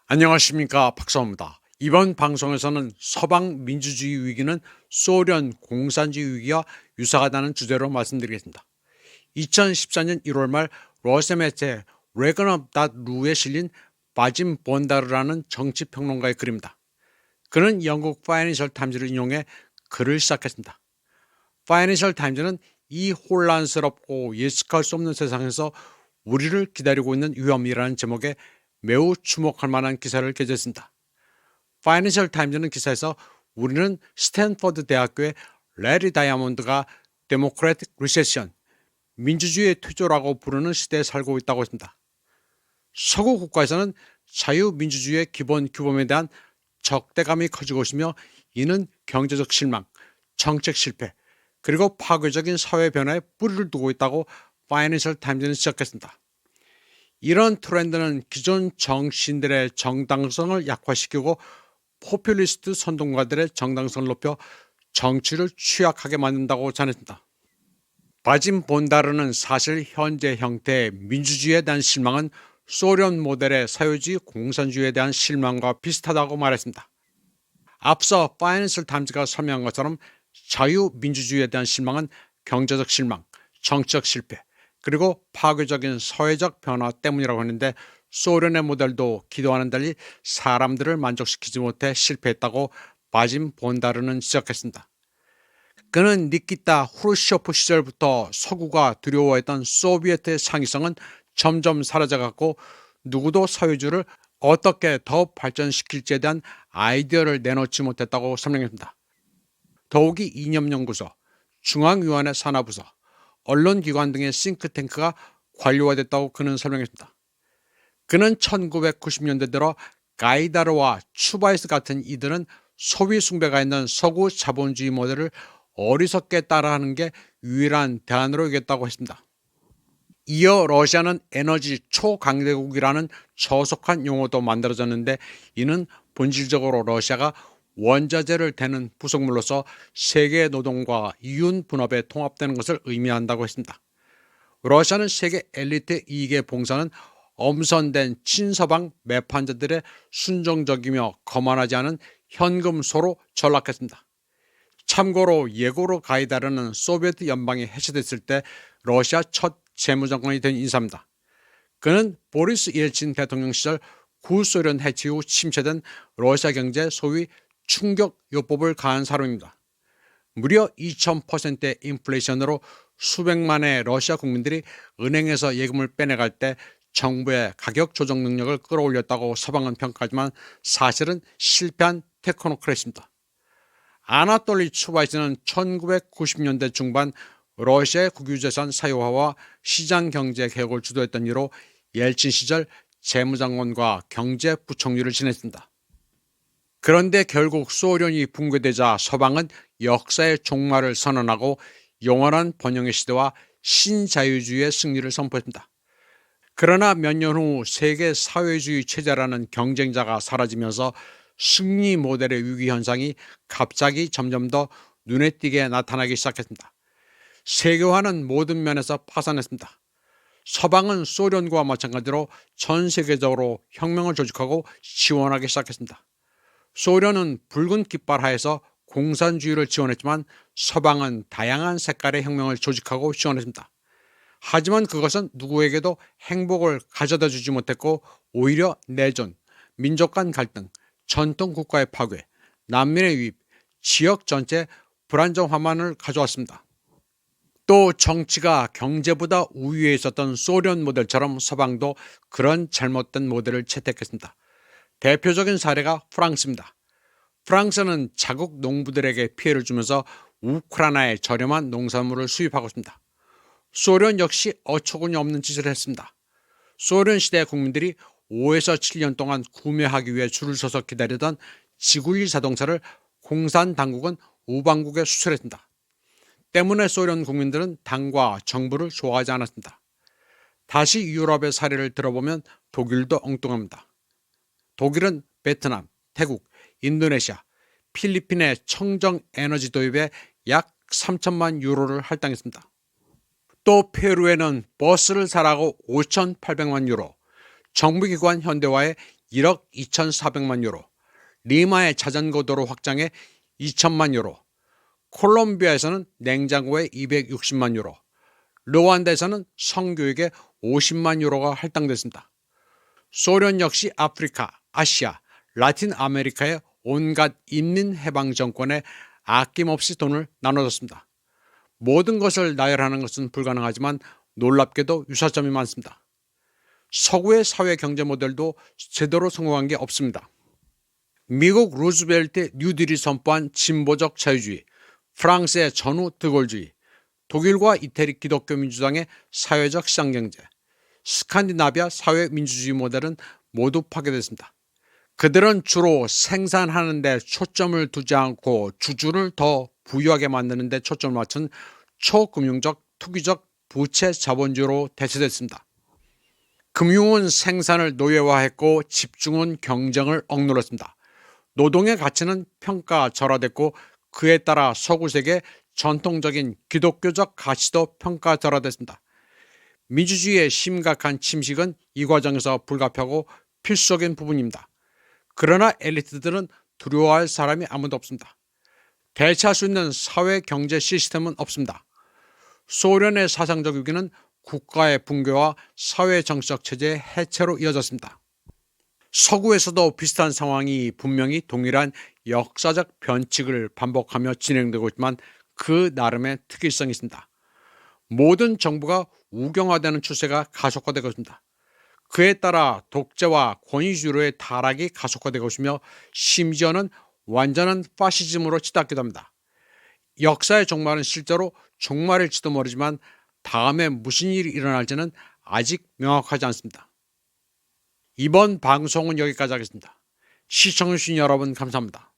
안녕하십니까, 박사입니다. 이번 방송에서는 서방 민주주의 위기는 소련 공산주의 위기와 유사하다는 주제로 말씀드리겠습니다. 2014년 1월 말 러시아 매체 레거너.루에 실린 바짐 본다르라는 정치평론가의 글입니다. 그는 영국 파이낸셜 타임즈를 인용해 글을 시작했습니다. 파이낸셜 타임즈는 이 혼란스럽고 예측할 수 없는 세상에서 우리를 기다리고 있는 위험이라는 제목에 매우 주목할 만한 기사를 게재했습니다. 파이낸셜 타임즈는 기사에서 우리는 스탠퍼드 대학교의 레리 다이아몬드가 데모크래틱 리세션, 민주주의의 퇴조라고 부르는 시대에 살고 있다고 했습니다. 서구 국가에서는 자유민주주의의 기본 규범에 대한 적대감이 커지고 있으며 이는 경제적 실망, 정책 실패, 그리고 파괴적인 사회 변화에 뿌리를 두고 있다고 파이낸셜 타임즈는 지적했습니다. 이런 트렌드는 기존 정치인들의 정당성을 약화시키고 포퓰리스트 선동가들의 정당성을 높여 정치를 취약하게 만든다고 전했습니다. 바짐 본다르는 사실 현재 형태의 민주주의에 대한 실망은 소련 모델의 사회주의 공산주의에 대한 실망과 비슷하다고 말했습니다. 앞서 파이낸셜 타임즈가 설명한 것처럼 자유민주주의에 대한 실망은 경제적 실망, 정치적 실패, 그리고 파괴적인 사회적 변화 때문이라고 하는데 소련의 모델도 기대와는 달리 사람들을 만족시키지 못해 실패했다고 바짐 본다르는 지적했습니다. 그는 니키타 후르쇼프 시절부터 서구가 두려워했던 소비에트의 창의성은 점점 사라져갔고 누구도 사회주의를 어떻게 더 발전시킬지에 대한 아이디어를 내놓지 못했다고 설명했습니다. 더욱이 이념연구소, 중앙위원회 산하부서, 언론기관 등의 싱크탱크가 관료화됐다고 그는 설명했습니다. 그는 1990년대 들어 가이다르와 추바이스 같은 이들은 소비 숭배가 있는 서구 자본주의 모델을 어리석게 따라하는 게 유일한 대안으로 여겼다고 했습니다. 이어 러시아는 에너지 초강대국이라는 저속한 용어도 만들어졌는데 이는 본질적으로 러시아가 원자재를 대는 부속물로서 세계 노동과 이윤 분업에 통합되는 것을 의미한다고 했습니다. 러시아는 세계 엘리트 이익에 봉사는 엄선된 친서방 매판자들의 순종적이며 거만하지 않은 현금소로 전락했습니다. 참고로 예고로 가이다르는 소비에트 연방이 해체됐을 때 러시아 첫 재무장관이 된 인사입니다. 그는 보리스 일친 대통령 시절 구소련 해체 후 침체된 러시아 경제 소위 충격요법을 가한 사람입니다. 무려 2000%의 인플레이션으로 수백만의 러시아 국민들이 은행에서 예금을 빼내갈 때 정부의 가격 조정 능력을 끌어올렸다고 서방은 평가하지만 사실은 실패한 테크노크래시입니다. 아나톨리 추바이스는 1990년대 중반 러시아의 국유재산 사유화와 시장경제 개혁을 주도했던 이로 옐친 시절 재무장관과 경제부총리를 지냈습니다. 그런데 결국 소련이 붕괴되자 서방은 역사의 종말을 선언하고 영원한 번영의 시대와 신자유주의의 승리를 선포했습니다. 그러나 몇 년 후 세계 사회주의 체제라는 경쟁자가 사라지면서 승리 모델의 위기 현상이 갑자기 점점 더 눈에 띄게 나타나기 시작했습니다. 세계화는 모든 면에서 파산했습니다. 서방은 소련과 마찬가지로 전 세계적으로 혁명을 조직하고 지원하기 시작했습니다. 소련은 붉은 깃발 하에서 공산주의를 지원했지만 서방은 다양한 색깔의 혁명을 조직하고 지원했습니다. 하지만 그것은 누구에게도 행복을 가져다 주지 못했고 오히려 내전, 민족 간 갈등, 전통 국가의 파괴, 난민의 유입, 지역 전체 불안정화만을 가져왔습니다. 또 정치가 경제보다 우위에 있었던 소련 모델처럼 서방도 그런 잘못된 모델을 채택했습니다. 대표적인 사례가 프랑스입니다. 프랑스는 자국 농부들에게 피해를 주면서 우크라이나에 저렴한 농산물을 수입하고 있습니다. 소련 역시 어처구니 없는 짓을 했습니다. 소련 시대 국민들이 5에서 7년 동안 구매하기 위해 줄을 서서 기다리던 지구일 자동차를 공산 당국은 우방국에 수출했습니다. 때문에 소련 국민들은 당과 정부를 좋아하지 않았습니다. 다시 유럽의 사례를 들어보면 독일도 엉뚱합니다. 독일은 베트남, 태국, 인도네시아, 필리핀의 청정 에너지 도입에 약 3천만 유로를 할당했습니다. 또 페루에는 버스를 사라고 5,800만 유로, 정부기관 현대화에 1억 2,400만 유로, 리마의 자전거 도로 확장에 2천만 유로, 콜롬비아에서는 냉장고에 260만 유로, 르완다에서는 성교육에 50만 유로가 할당됐습니다. 소련 역시 아프리카, 아시아, 라틴 아메리카의 온갖 인민해방 정권에 아낌없이 돈을 나눠줬습니다. 모든 것을 나열하는 것은 불가능하지만 놀랍게도 유사점이 많습니다. 서구의 사회 경제 모델도 제대로 성공한 게 없습니다. 미국 루즈벨트 뉴딜이 선포한 진보적 자유주의, 프랑스의 전후 드골주의, 독일과 이태리 기독교 민주당의 사회적 시장경제, 스칸디나비아 사회민주주의 모델은 모두 파괴됐습니다. 그들은 주로 생산하는 데 초점을 두지 않고 주주를 더 부유하게 만드는 데 초점을 맞춘 초금융적, 투기적 부채 자본주의로 대체됐습니다. 금융은 생산을 노예화했고 집중은 경쟁을 억눌렀습니다. 노동의 가치는 평가절하됐고 그에 따라 서구 세계 전통적인 기독교적 가치도 평가절하됐습니다. 민주주의의 심각한 침식은 이 과정에서 불가피하고 필수적인 부분입니다. 그러나 엘리트들은 두려워할 사람이 아무도 없습니다. 대체할 수 있는 사회 경제 시스템은 없습니다. 소련의 사상적 위기는 국가의 붕괴와 사회 정치적 체제의 해체로 이어졌습니다. 서구에서도 비슷한 상황이 분명히 동일한 역사적 변칙을 반복하며 진행되고 있지만 그 나름의 특이성이 있습니다. 모든 정부가 우경화되는 추세가 가속화되고 있습니다. 그에 따라 독재와 권위주의로의 타락이 가속화되고 있으며 심지어는 완전한 파시즘으로 치닫기도 합니다. 역사의 종말은 실제로 종말일지도 모르지만 다음에 무슨 일이 일어날지는 아직 명확하지 않습니다. 이번 방송은 여기까지 하겠습니다. 시청해주신 여러분 감사합니다.